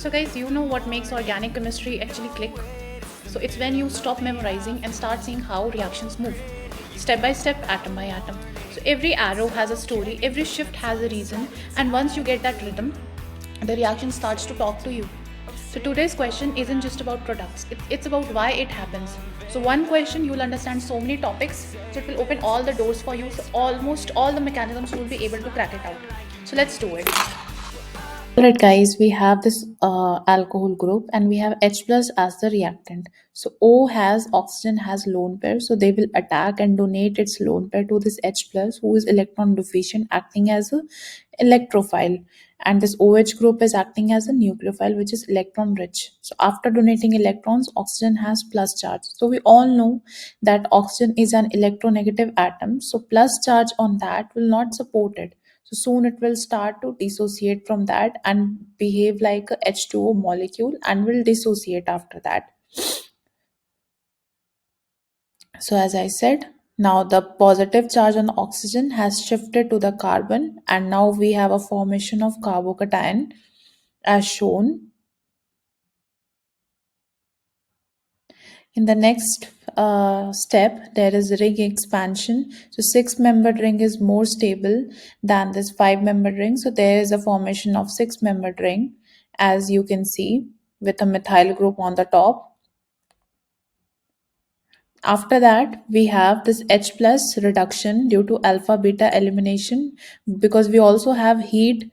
So, guys, you know what makes organic chemistry actually click? So, it's when you stop memorizing and start seeing how reactions move, step by step, atom by atom. So, every arrow has a story, every shift has a reason, and once you get that rhythm, the reaction starts to talk to you. So, today's question isn't just about products, it's about why it happens. So, one question you'll understand so many topics, so it will open all the doors for you. So, almost all the mechanisms you will be able to crack it out. So, let's do it. Alright, guys, we have this alcohol group and we have H plus as the reactant. So O has oxygen has lone pair, so they will attack and donate its lone pair to this H plus who is electron deficient, acting as a electrophile. And this OH group is acting as a nucleophile, which is electron rich. So after donating electrons, oxygen has plus charge. So we all know that oxygen is an electronegative atom. So plus charge on that will not support it, so soon it will start to dissociate from that and behave like a H2O molecule and will dissociate after that. So as I said, now the positive charge on oxygen has shifted to the carbon and now we have a formation of carbocation as shown. In the next step, there is ring expansion. So 6-membered ring is more stable than this 5-membered ring. So there is a formation of 6-membered ring, as you can see, with a methyl group on the top. After that, we have this H plus reduction due to alpha beta elimination, because we also have heat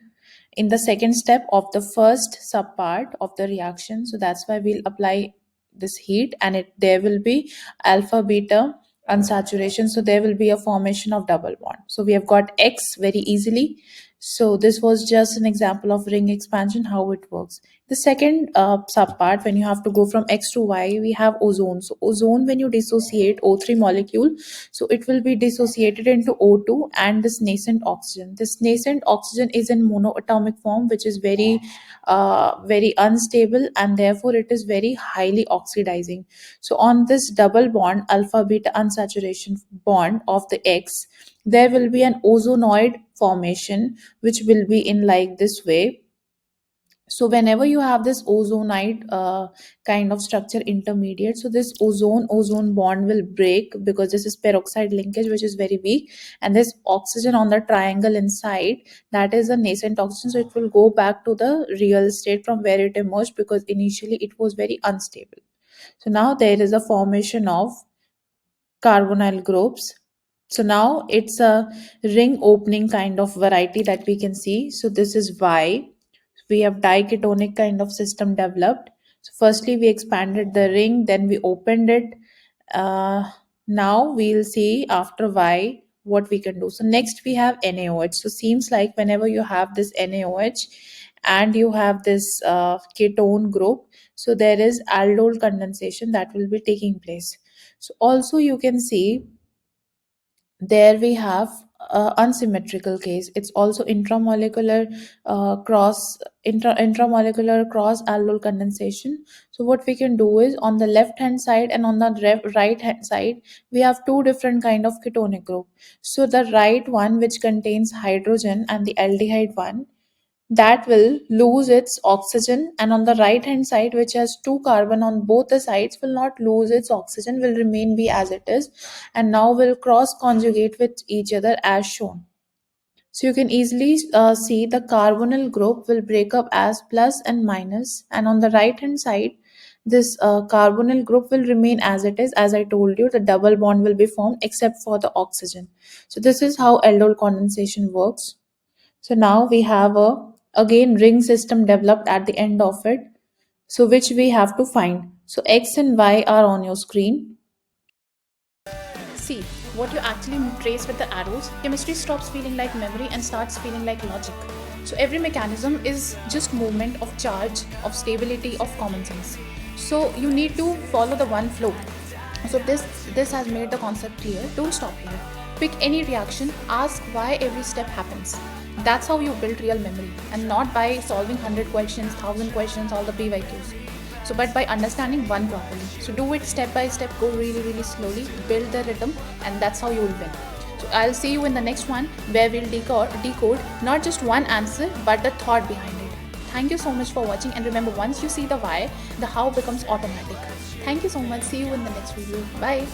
in the second step of the first subpart of the reaction. So that's why we'll apply this heat and there will be alpha beta unsaturation. So there will be a formation of double bond. So we have got X very easily. So this was just an example of ring expansion, how it works. The second subpart, when you have to go from X to Y, we have ozone. So ozone, when you dissociate O3 molecule, so it will be dissociated into O2 and this nascent oxygen. This nascent oxygen is in monoatomic form, which is very unstable, and therefore it is very highly oxidizing. So on this double bond, alpha beta unsaturation bond of the X, there will be an ozonoid formation, which will be in like this way. So whenever you have this ozonide kind of structure intermediate, so this ozone bond will break because this is peroxide linkage, which is very weak, and this oxygen on the triangle inside, that is a nascent oxygen, so it will go back to the real state from where it emerged, because initially it was very unstable. So now there is a formation of carbonyl groups. So now it's a ring opening kind of variety that we can see. So this is Y. We have diketonic kind of system developed. So firstly we expanded the ring, then we opened it. Uh, Now we'll see after Y what we can do. So next we have NaOH. So seems like whenever you have this NaOH and you have this ketone group, so there is aldol condensation that will be taking place. So also you can see there we have unsymmetrical case. It's also intramolecular intramolecular cross aldol condensation. So what we can do is, on the left hand side and on the right hand side, we have two different kind of ketonic group. So the right one, which contains hydrogen, and the aldehyde one, that will lose its oxygen, and on the right hand side, which has two carbon on both the sides, will not lose its oxygen, will remain be as it is, and now will cross conjugate with each other as shown. So you can easily see the carbonyl group will break up as plus and minus, and on the right hand side, this carbonyl group will remain as it is. As I told you, the double bond will be formed except for the oxygen. So this is how aldol condensation works. So now we have a again ring system developed at the end of it. So which we have to find. So X and Y are on your screen. See, what you actually trace with the arrows, chemistry stops feeling like memory and starts feeling like logic. So every mechanism is just movement of charge, of stability, of common sense. So you need to follow the one flow. So this has made the concept clear. Don't stop here. Pick any reaction, ask why every step happens. That's how you build real memory, and not by solving 100 questions, 1000 questions, all the PYQs. So but by understanding one properly. So do it step by step, go really slowly, build the rhythm, and that's how you will win. So I'll see you in the next one, where we'll decode not just one answer but the thought behind it. Thank you so much for watching, and remember, once you see the why, the how becomes automatic. Thank you so much. See you in the next video. Bye.